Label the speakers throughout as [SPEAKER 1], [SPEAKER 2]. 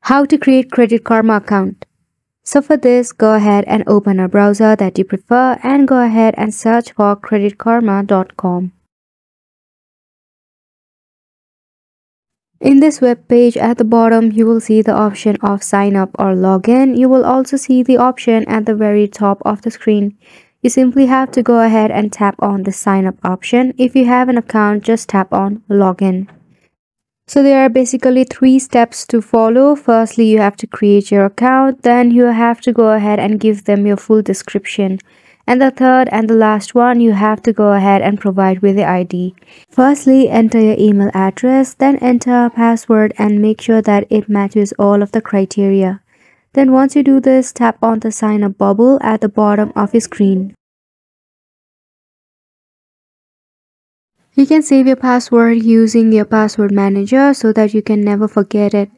[SPEAKER 1] How to create Credit Karma account. So for this, go ahead and open a browser that you prefer and go ahead and search for creditkarma.com. In this web page, at the bottom, you will see the option of sign up or login. You will also see the option at the very top of the screen. You simply have to go ahead and tap on the sign up option. If you have an account, just tap on login. So there are basically 3 steps to follow. Firstly, you have to create your account. Then you have to go ahead and give them your full description. And the third and the last one, you have to go ahead and provide with the ID. Firstly, enter your email address, then enter a password and make sure that it matches all of the criteria. Then once you do this, tap on the sign up bubble at the bottom of your screen. You can save your password using your password manager so that you can never forget it.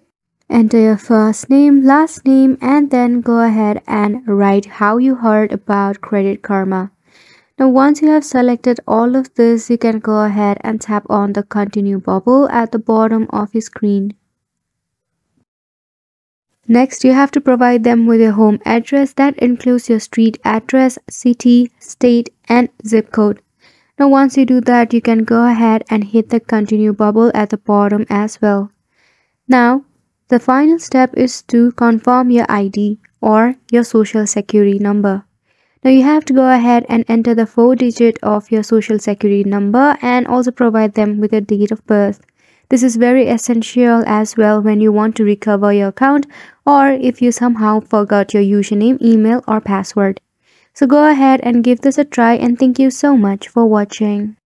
[SPEAKER 1] Enter your first name, last name, and then go ahead and write how you heard about Credit Karma. Now once you have selected all of this, you can go ahead and tap on the continue bubble at the bottom of your screen. Next, you have to provide them with your home address. That includes your street address, city, state, and zip code. Now once you do that, you can go ahead and hit the continue bubble at the bottom as well. Now, the final step is to confirm your ID or your social security number. Now you have to go ahead and enter the 4-digit of your social security number and also provide them with a date of birth. This is very essential as well when you want to recover your account or if you somehow forgot your username, email, or password. So go ahead and give this a try, and thank you so much for watching.